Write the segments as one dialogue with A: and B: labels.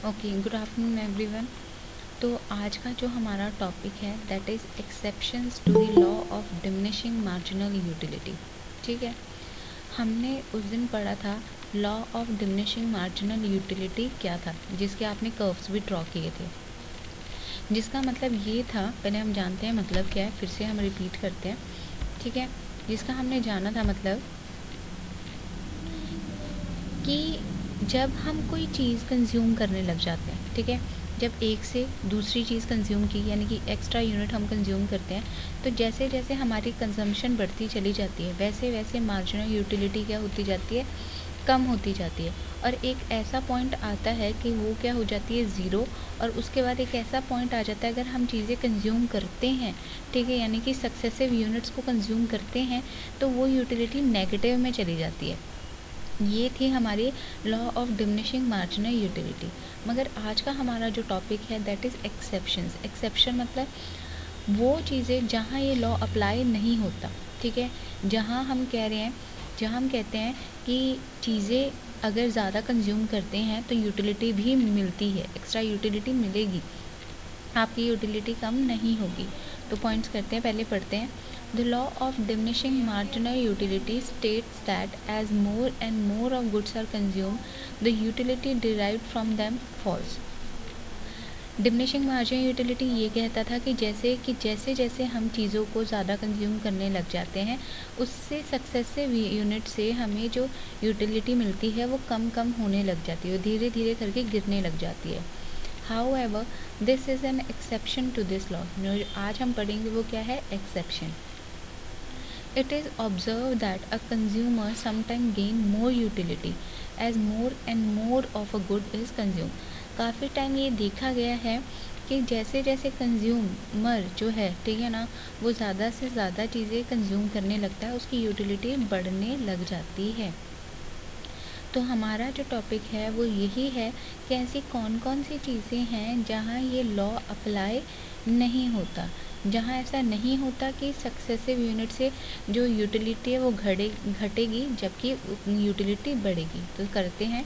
A: Okay, good afternoon everyone. तो आज का जो हमारा टॉपिक है that is exceptions to the law of diminishing marginal utility. ठीक है, हमने उस दिन पढ़ा था law of diminishing marginal utility क्या था, जिसके आपने कर्व्स भी ड्रॉ किए थे। जिसका मतलब ये था, पहले हम जानते हैं मतलब क्या है, फिर से हम रिपीट करते हैं। ठीक है, जिसका हमने जाना था मतलब कि जब हम कोई चीज़ कंज्यूम करने लग जाते हैं, ठीक है, जब एक से दूसरी चीज़ कंज्यूम की यानी कि एक्स्ट्रा यूनिट हम कंज्यूम करते हैं, तो जैसे जैसे हमारी कंजम्पशन बढ़ती चली जाती है वैसे वैसे मार्जिनल यूटिलिटी क्या होती जाती है, कम होती जाती है। और एक ऐसा पॉइंट आता है कि वो क्या हो जाती है, ज़ीरो। और उसके बाद एक ऐसा पॉइंट आ जाता है, अगर हम चीज़ें कंज्यूम करते हैं, ठीक है, यानी कि सक्सेसिव यूनिट्स को कंज्यूम करते हैं, तो वो यूटिलिटी नेगेटिव में चली जाती है। ये थी हमारी law of diminishing marginal utility. मगर आज का हमारा जो टॉपिक है दैट इज़ एक्सेप्शंस। एक्सेप्शन मतलब वो चीज़ें जहाँ ये लॉ अप्लाई नहीं होता, ठीक है, जहाँ हम कह रहे हैं, जहाँ हम कहते हैं कि चीज़ें अगर ज़्यादा कंज्यूम करते हैं तो यूटिलिटी भी मिलती है, एक्स्ट्रा यूटिलिटी मिलेगी, आपकी यूटिलिटी कम नहीं होगी। तो पॉइंट्स करते हैं, पहले पढ़ते हैं। The law of diminishing marginal utility states that as more and more of goods are consumed, the utility derived from them falls. Diminishing marginal utility ये कहता था कि जैसे जैसे हम चीज़ों को ज़्यादा कंज्यूम करने लग जाते हैं, उससे सक्सेसिव यूनिट से हमें जो यूटिलिटी मिलती है वो कम कम होने लग जाती है, धीरे धीरे करके गिरने लग जाती है। However, this is an exception to this law. जो आज हम पढ़ेंगे वो क्या है, exception. It is observed that a consumer sometimes gain more utility as more and more of a good is consumed. काफ़ी टाइम ये देखा गया है कि जैसे जैसे कंज्यूमर जो है, ठीक है ना, वो ज़्यादा से ज़्यादा चीज़ें कंज्यूम करने लगता है, उसकी यूटिलिटी बढ़ने लग जाती है। तो हमारा जो टॉपिक है वो यही है कि ऐसी कौन कौन सी चीज़ें हैं जहाँ ये लॉ अप्लाई नहीं होता, जहाँ ऐसा नहीं होता कि सक्सेसिव यूनिट से जो यूटिलिटी है वो घटेगी जबकि यूटिलिटी बढ़ेगी। तो करते हैं।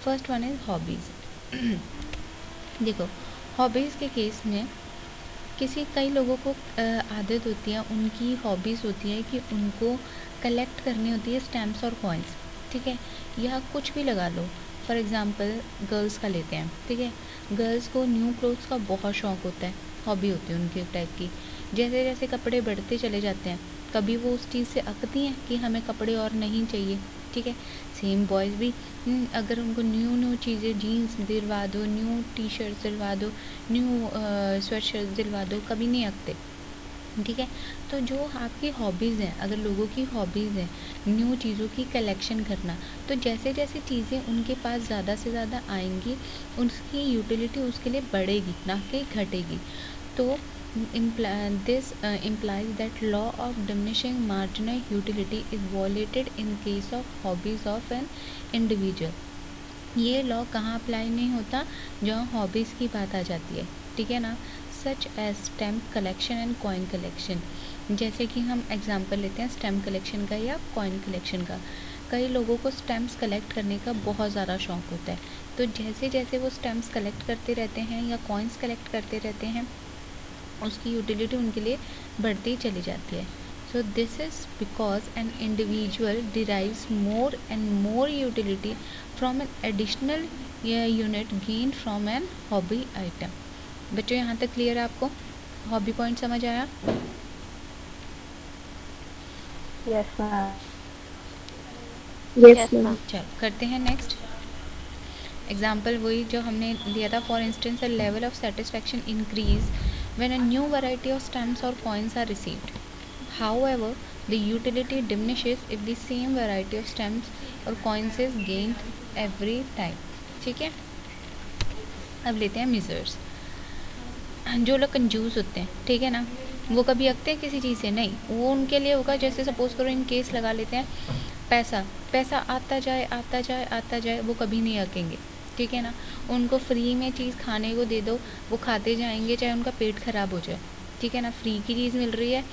A: First one is hobbies. देखो, हॉबीज़ के केस में कई लोगों को आदत होती है, उनकी हॉबीज़ होती है कि उनको कलेक्ट करनी होती है स्टैम्प्स और कॉइन्स, ठीक है, या कुछ भी लगा लो। फॉर एग्ज़ाम्पल गर्ल्स का लेते हैं, ठीक है, गर्ल्स को न्यू क्लोथ्स का बहुत शौक़ होता है, हॉबी होती है उनकी एक टाइप की। जैसे जैसे कपड़े बढ़ते चले जाते हैं, कभी वो उस चीज़ से अकती हैं कि हमें कपड़े और नहीं चाहिए, ठीक है। सेम बॉयज़ भी अगर उनको न्यू चीज़ें, जीन्स दिलवा दो, न्यू टी शर्ट्स दिलवा दो, न्यू स्वेट शर्ट्स दिलवा दो, कभी नहीं अकते, ठीक है। तो जो आपकी हॉबीज़ हैं, अगर लोगों की हॉबीज़ हैं न्यू चीज़ों की कलेक्शन करना, तो जैसे जैसे चीज़ें उनके पास ज़्यादा से ज़्यादा आएंगी, उसकी यूटिलिटी उसके लिए बढ़ेगी, ना कि घटेगी। तो this implies that law of diminishing marginal utility is violated in case of hobbies of an individual. ये लॉ कहाँ अप्लाई नहीं होता, जहाँ हॉबीज़ की बात आ जाती है, ठीक है ना, such as stamp collection and coin collection. जैसे कि हम एग्जांपल लेते हैं स्टैम्प कलेक्शन का या कॉइन कलेक्शन का। कई लोगों को स्टैम्प्स कलेक्ट करने का बहुत ज़्यादा शौक़ होता है, तो जैसे जैसे वो स्टैम्प्स कलेक्ट करते रहते हैं या कॉइन्स कलेक्ट करते रहते हैं, उसकी यूटिलिटी उनके लिए बढ़ती चली जाती है। So this is because an individual derives more and more utility from an additional unit gained from an hobby item. बच्चों यहाँ तक क्लियर है आपको? हॉबी पॉइंट समझ आया?
B: Yes ma'am. Yes ma'am.
A: चलो करते हैं नेक्स्ट एग्जाम्पल। वही जो हमने लिया था, for instance a level of satisfaction increase when a new variety of stamps or coins are received. However, the utility diminishes if the same variety of stamps or coins is gained every time. ठीक है, अब लेते हैं measures. जो लोग कंजूस होते हैं, ठीक है ना, वो कभी अकते हैं किसी चीज़ से नहीं, वो उनके लिए होगा, जैसे सपोज़ करो इन केस लगा लेते हैं, पैसा आता जाए, वो कभी नहीं अकेंगे, ठीक है ना। उनको फ्री में चीज़ खाने को दे दो, वो खाते जाएंगे चाहे उनका पेट ख़राब हो जाए, ठीक है ना। फ्री की चीज़ मिल रही है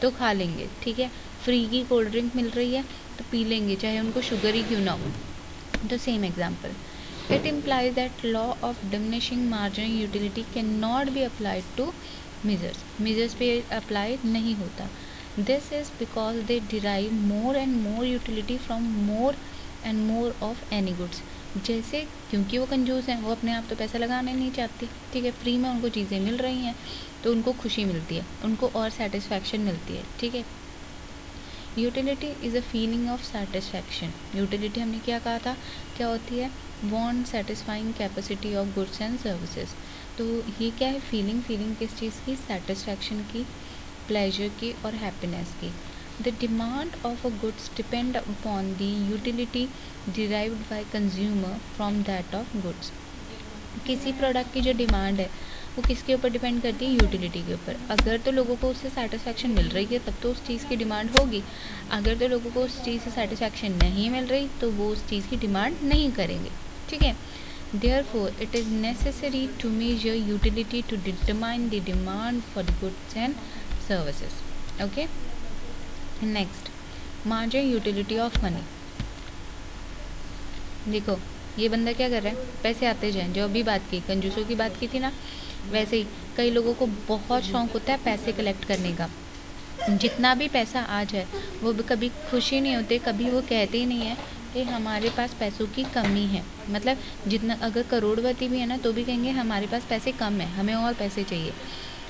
A: तो खा लेंगे, ठीक है। फ्री की कोल्ड ड्रिंक मिल रही है तो पी लेंगे चाहे उनको शुगर ही क्यों ना हो। तो same example, It implies that law of diminishing marginal utility cannot be applied to measures. Measures पे apply नहीं होता. This is because they derive more and more utility from more and more of any goods. जैसे क्योंकि वो कंजूस हैं, वो अपने आप तो पैसा लगाना नहीं चाहते, ठीक है, फ्री में उनको चीज़ें मिल रही हैं तो उनको खुशी मिलती है, उनको और सेटिस्फैक्शन मिलती है, ठीक है. Utility is a feeling of satisfaction. Utility हमने क्या कहा था, क्या होती है, want satisfying capacity of goods and services. तो ये क्या है, फीलिंग किस चीज़ की, सेटिस्फैक्शन की, प्लेजर की और हैप्पीनेस की. The demand of a goods depend upon the utility derived by consumer from that of goods. किसी प्रोडक्ट की जो डिमांड है वो किसके ऊपर डिपेंड करती है, यूटिलिटी के ऊपर. अगर तो लोगों को उससे सेटिस्फैक्शन मिल रही है तब तो उस चीज़ की डिमांड होगी. अगर तो लोगों को उस चीज़ से सेटिस्फैक्शन नहीं मिल रही तो वो उस चीज़ की डिमांड नहीं करेंगे, ठीक है. Therefore, it is necessary to measure utility to determine the demand for the goods and services. Okay. Next, marginal utility of money. देखो ये बंदा क्या कर रहा है, पैसे आते जाएं. जो अभी बात की, कंजूसों की बात की थी ना, वैसे ही कई लोगों को बहुत शौक होता है पैसे कलेक्ट करने का. जितना भी पैसा आ जाए वो भी कभी खुशी नहीं होते, कभी वो कहते ही नहीं है कि हमारे पास पैसों की कमी है. मतलब जितना, अगर करोड़पति भी है ना तो भी कहेंगे हमारे पास पैसे कम है, हमें और पैसे चाहिए.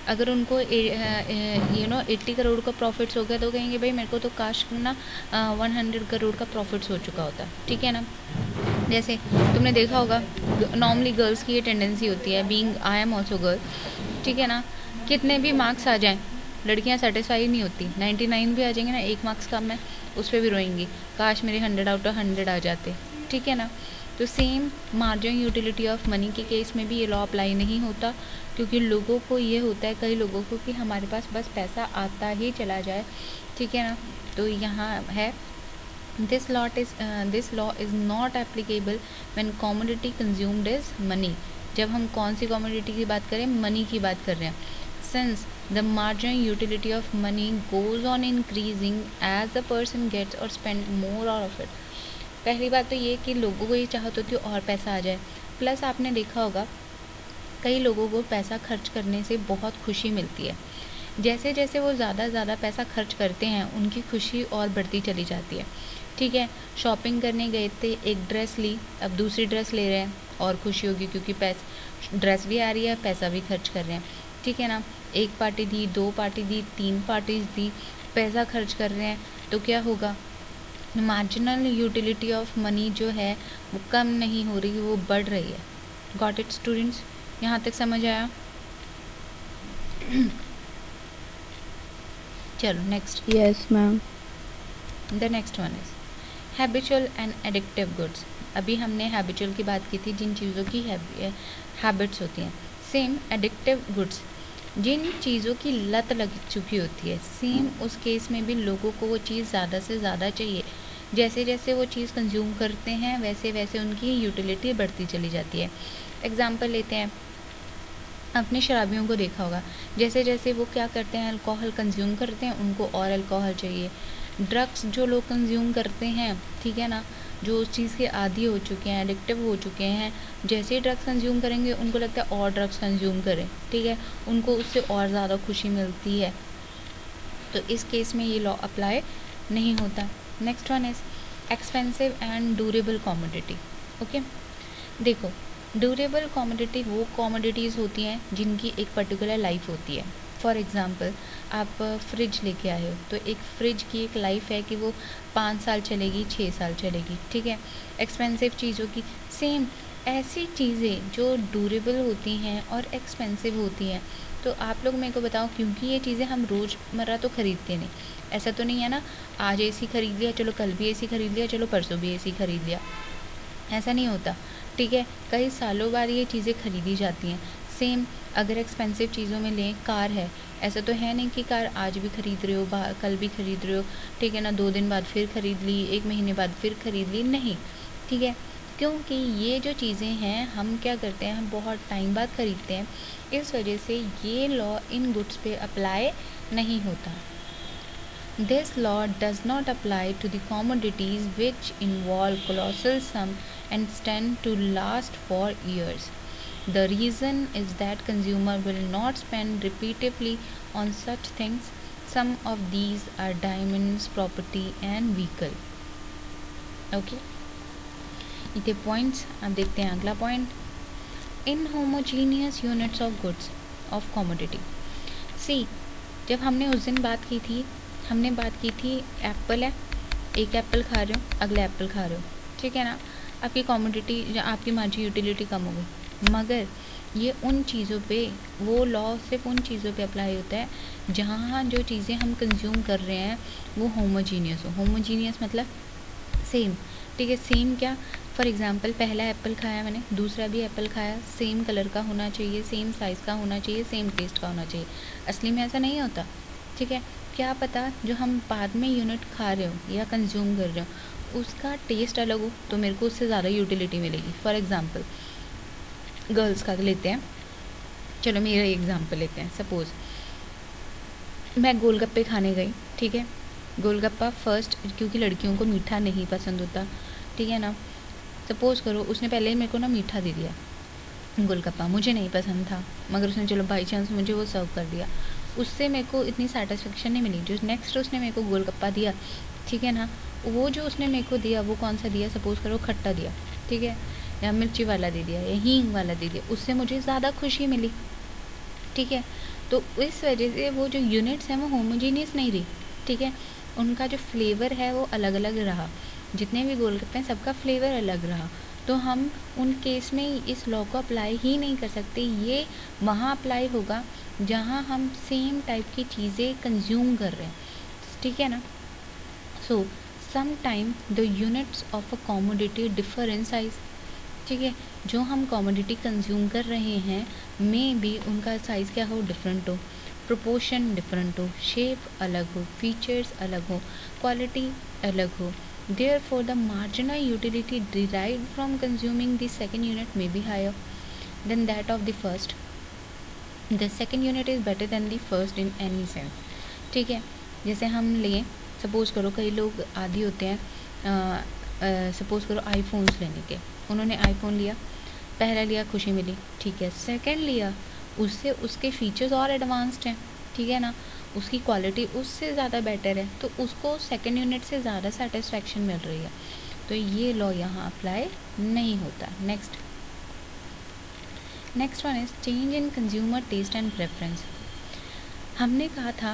A: अगर उनको 80 करोड़ का प्रॉफिट्स हो गया तो कहेंगे भाई मेरे को तो काश ना 100 करोड़ का प्रॉफिट्स हो चुका होता, ठीक है ना. जैसे तुमने देखा होगा, नॉर्मली गर्ल्स की ये टेंडेंसी होती है, being I am also girl, ठीक है ना, कितने भी मार्क्स आ जाएं लड़कियां सेटिस्फाई नहीं होती. 99 भी आ जाएंगे ना, 1 मार्क्स कम है, उस पर भी रोएंगी, काश मेरे 100 आउट ऑफ 100 आ जाते, ठीक है ना. तो same marginal utility of money के केस में भी ये लॉ अप्लाई नहीं होता, क्योंकि लोगों को ये होता है, कई लोगों को, कि हमारे पास बस पैसा आता ही चला जाए, ठीक है ना. तो यहाँ है, this law is not applicable when commodity consumed is money. जब हम कौन सी कमोडिटी की बात करें, मनी की बात कर रहे हैं. Since the marginal utility of money goes on increasing as the person gets or spend more of it. पहली बात तो ये कि लोगों को ये चाहत होती है और पैसा आ जाए. प्लस आपने देखा होगा कई लोगों को पैसा खर्च करने से बहुत खुशी मिलती है. जैसे जैसे वो ज़्यादा पैसा खर्च करते हैं उनकी खुशी और बढ़ती चली जाती है, ठीक है. शॉपिंग करने गए थे, एक ड्रेस ली, अब दूसरी ड्रेस ले रहे हैं और खुशी होगी क्योंकि ड्रेस भी आ रही है, पैसा भी खर्च कर रहे हैं, ठीक है ना. एक पार्टी दी, 2 पार्टी दी, 3 पार्टीज दी, पैसा खर्च कर रहे हैं तो क्या होगा, मार्जिनल यूटिलिटी ऑफ मनी जो है वो कम नहीं हो रही, वो बढ़ रही है. गॉट इट स्टूडेंट्स, यहाँ तक समझ आया. चलो next.
B: Yes ma'am.
A: The next one is habitual and addictive goods. अभी हमने हैबिचुअल की बात की थी, जिन चीज़ों की हैबिट्स होती हैं. सेम एडिक्टिव गुड्स, जिन चीज़ों की लत लग चुकी होती है, सेम उस केस में भी लोगों को वो चीज़ ज़्यादा से ज़्यादा चाहिए. जैसे जैसे वो चीज़ कंज्यूम करते हैं वैसे वैसे उनकी यूटिलिटी बढ़ती चली जाती है. एग्जाम्पल लेते हैं, अपने शराबियों को देखा होगा, जैसे जैसे वो क्या करते हैं, अल्कोहल कंज्यूम करते हैं, उनको और अल्कोहल चाहिए. ड्रग्स जो लोग कंज्यूम करते हैं, ठीक है ना, जो उस चीज़ के आदी हो चुके हैं, एडिक्टिव हो चुके हैं, जैसे ही ड्रग्स कंज्यूम करेंगे उनको लगता है और ड्रग्स कंज्यूम करें, ठीक है, उनको उससे और ज़्यादा खुशी मिलती है. तो इस केस में ये लॉ अप्लाई नहीं होता. Next one is expensive and durable commodity. Okay, देखो ड्यूरेबल कमोडिटी वो कमोडिटीज़ होती हैं जिनकी एक पर्टिकुलर लाइफ होती है. फॉर एग्ज़ाम्पल, आप फ्रिज लेके आए हो तो एक फ्रिज की एक लाइफ है कि वो 5 साल चलेगी, 6 साल चलेगी, ठीक है. एक्सपेंसिव चीज़ों की सेम ऐसी चीज़ें जो ड्यूरेबल होती हैं और एक्सपेंसिव होती हैं. तो आप लोग मेरे को बताओ, क्योंकि ये चीज़ें हम रोज़मर्रा तो ख़रीदते नहीं, ऐसा तो नहीं है ना, आज एसी ख़रीद लिया, चलो कल भी एसी ख़रीद लिया, चलो परसों भी एसी ख़रीद लिया, ऐसा नहीं होता, ठीक है. कई सालों बाद ये चीज़ें ख़रीदी जाती हैं. सेम अगर एक्सपेंसिव चीज़ों में लें, कार है, ऐसा तो है नहीं कि कार आज भी ख़रीद रहे हो, कल भी ख़रीद रहे हो, ठीक है ना, 2 दिन बाद फिर ख़रीद ली, 1 महीने बाद फिर ख़रीद ली, नहीं, ठीक है. क्योंकि ये जो चीज़ें हैं हम क्या करते हैं, हम बहुत टाइम बाद ख़रीदते हैं, इस वजह से ये लॉ इन गुड्स पे अप्लाई नहीं होता. This law does not apply to the commodities which involve colossal sum and stand to last for years. The reason is that consumer will not spend repeatedly on such things. Some of these are diamonds, property and vehicle. Okay, इतने points. अब देखते हैं अगला point. Inhomogeneous units of goods of commodity. See, जब हमने उस दिन बात की थी, हमने बात की थी एप्पल है, एक एप्पल खा रहे हो, अगला एप्पल खा रहे हो, ठीक है ना. आपकी कमोडिटी, आपकी मार्जिन यूटिलिटी कम हो गई. मगर ये उन चीज़ों पे, वो लॉ सिर्फ उन चीज़ों पे अप्लाई होता है जहाँ जो चीज़ें हम कंज्यूम कर रहे हैं वो होमोजीनियस हो. होमोजीनियस मतलब सेम, ठीक है. सेम क्या, फॉर एग्ज़ाम्पल पहला एप्पल खाया मैंने, दूसरा भी एप्पल खाया, सेम कलर का होना चाहिए, सेम साइज़ का होना चाहिए, सेम टेस्ट का होना चाहिए. असली में ऐसा नहीं होता, ठीक है. क्या पता जो हम बाद में यूनिट खा रहे हो या कंज्यूम कर रहे हो उसका टेस्ट अलग हो तो मेरे को उससे ज़्यादा यूटिलिटी मिलेगी. फॉर एग्ज़ाम्पल गर्ल्स का लेते हैं, चलो मेरा एग्ज़ाम्पल लेते हैं. सपोज़ मैं गोलगप्पे खाने गई, ठीक है. गोलगप्पा फर्स्ट, क्योंकि लड़कियों को मीठा नहीं पसंद होता, ठीक है ना. सपोज़ करो उसने पहले मेरे को ना मीठा दे दिया गोलगप्पा, मुझे नहीं पसंद था, मगर उसने चलो बाई चांस मुझे वो सर्व कर दिया. उससे मेरे को इतनी सेटिस्फेक्शन नहीं मिली. जो नेक्स्ट उसने मेरे को गोलगप्पा दिया, ठीक है ना, वो जो उसने मेरे को दिया वो कौन सा दिया, सपोज़ करो खट्टा दिया, ठीक है, या मिर्ची वाला दे दिया या हींग वाला दे दिया, उससे मुझे ज़्यादा खुशी मिली, ठीक है. तो इस वजह से वो जो यूनिट्स हैं वो होमोजीनियस नहीं रही, ठीक है. उनका जो फ्लेवर है वो अलग अलग रहा. जितने भी गोलगप्पे हैं सबका फ्लेवर अलग रहा. तो हम उन केस में इस लॉ को अप्लाई ही नहीं कर सकते. ये वहाँ अप्लाई होगा जहाँ हम सेम टाइप की चीज़ें कंज्यूम कर रहे हैं, ठीक है ना. So some time the units of a commodity differ in size, ठीक है. जो हम कॉमोडिटी कंज्यूम कर रहे हैं में भी उनका साइज़ क्या हो, डिफरेंट हो, प्रोपोर्शन डिफरेंट हो, शेप अलग हो, फीचर्स अलग हो, क्वालिटी अलग हो. Therefore, the marginal utility derived from consuming the second unit may be higher than that of the first. The second unit is better than the first in any sense, ठीक है. जैसे हम लें, suppose करो कई लोग आदी होते हैं, सपोज़ करो आईफोन्स लेने के. उन्होंने आईफोन लिया, पहला लिया खुशी मिली, ठीक है. सेकंड लिया, उससे उसके फीचर्स और एडवांस्ड हैं, ठीक है ना, उसकी क्वालिटी उससे ज़्यादा बेटर है, तो उसको सेकंड यूनिट से ज़्यादा सेटिस्फेक्शन मिल रही है. तो ये लॉ यहाँ अप्लाई नहीं होता. Next one is change in consumer taste and preference. हमने कहा था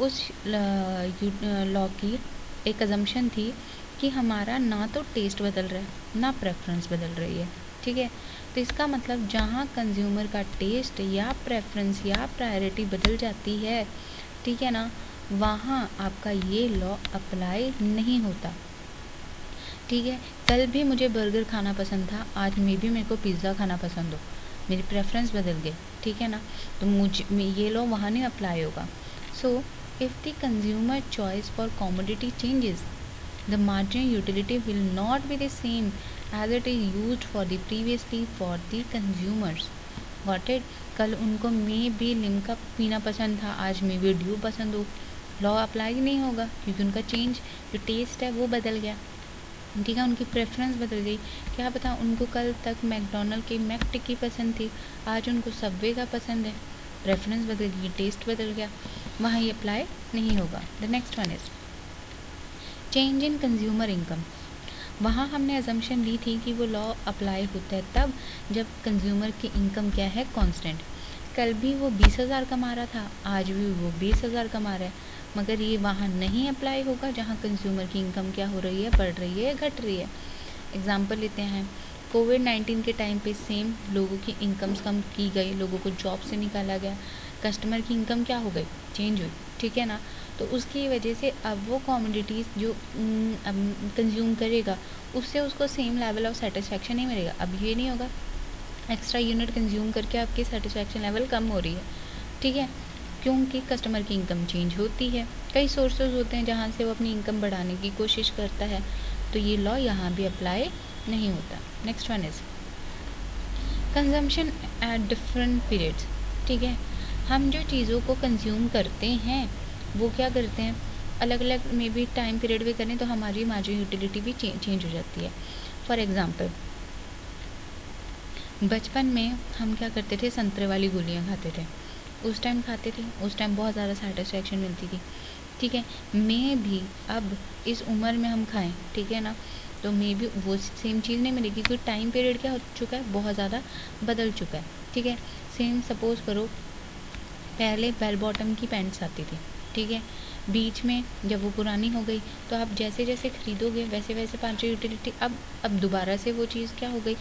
A: उस लॉ की एक अजम्पशन थी कि हमारा ना तो टेस्ट बदल रहा है ना प्रेफरेंस बदल रही है, ठीक है. तो इसका मतलब जहाँ कंज्यूमर का टेस्ट या प्रेफरेंस या प्रायोरिटी बदल जाती है, ठीक है ना, वहाँ आपका ये लॉ अप्लाई नहीं होता, ठीक है. कल भी मुझे बर्गर खाना पसंद था, आज मे भी मेरे को पिज़्ज़ा खाना पसंद हो, मेरी प्रेफरेंस बदल गई, ठीक है ना. तो मुझे ये लॉ वहाँ नहीं अप्लाई होगा. So if the consumer choice for commodity changes, the marginal utility will not be the same as it is used for the previously for the consumers. Got it? कल उनको मे भी लिम्का पीना पसंद था, आज मे भी ड्यू पसंद हो, लॉ अप्लाई नहीं होगा क्योंकि उनका चेंज जो टेस्ट है वो बदल गया, ठीक है. उनकी प्रेफरेंस बदल गई. क्या पता उनको कल तक मैकडोनल्ड की मैक टिक्की पसंद थी, आज उनको सबवे का पसंद है, प्रेफरेंस बदल गई, टेस्ट बदल गया, वहाँ ये अप्लाई नहीं होगा. The next one is change in consumer income. वहाँ हमने अजम्पशन ली थी कि वो लॉ अप्लाई होता है तब जब कंज्यूमर की इनकम क्या है, कांस्टेंट. कल भी वो 20,000 कमा रहा था, आज भी वो 20,000 कमा रहा है, मगर ये वहाँ नहीं अप्लाई होगा जहाँ कंज्यूमर की इनकम क्या हो रही है, बढ़ रही है या घट रही है. एग्जाम्पल लेते हैं, कोविड-19 के टाइम पे सेम लोगों की इनकम्स कम की गई, लोगों को जॉब से निकाला गया, कस्टमर की इनकम क्या हो गई, चेंज हुई, ठीक है ना. तो उसकी वजह से अब वो कॉमोडिटीज़ जो कंज्यूम करेगा उससे उसको सेम लेवल ऑफ सेटिस्फेक्शन नहीं मिलेगा. अब ये नहीं होगा एक्स्ट्रा यूनिट कंज्यूम करके आपकी सेटिस्फेक्शन लेवल कम हो रही है, ठीक है, क्योंकि कस्टमर की इनकम चेंज होती है. कई सोर्सेज होते हैं जहाँ से वो अपनी इनकम बढ़ाने की कोशिश करता है, तो ये लॉ यहाँ भी अप्लाई नहीं होता. Next one is consumption at different periods, ठीक है. हम जो चीज़ों को कंज्यूम करते हैं वो क्या करते हैं, अलग अलग मे बी टाइम पीरियड में करें तो हमारी मार्जिनल यूटिलिटी भी चेंज हो जाती है। फॉर एग्ज़ाम्पल, बचपन में हम क्या करते थे, संतरे वाली गोलियाँ खाते थे, उस टाइम खाते थे, उस टाइम बहुत ज़्यादा सेटिस्फेक्शन मिलती थी, ठीक है। मे भी अब इस उम्र में हम खाएं, ठीक है ना, तो मे बी वो सेम चीज़ नहीं मिलेगी, क्योंकि टाइम पीरियड क्या हो चुका है, बहुत ज़्यादा बदल चुका है, ठीक है। सेम सपोज़ करो, पहले बेल बॉटम की पैंट्स आती थी, ठीक है, बीच में जब वो पुरानी हो गई तो आप जैसे जैसे ख़रीदोगे वैसे वैसे पाँचों यूटिलिटी अब दोबारा से वो चीज़ क्या हो गई,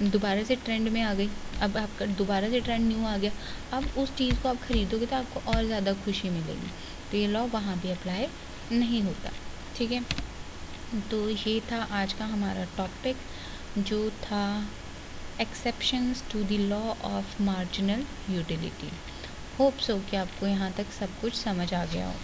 A: दोबारा से ट्रेंड में आ गई, अब आपका दोबारा से ट्रेंड न्यू आ गया, अब उस चीज़ को आप ख़रीदोगे तो आपको और ज़्यादा खुशी मिलेगी, तो ये लॉ वहाँ भी अप्लाई नहीं होता, ठीक है। तो ये था आज का हमारा टॉपिक, जो था exceptions to the law of marginal utility. Hope so कि आपको यहाँ तक सब कुछ समझ आ गया हो।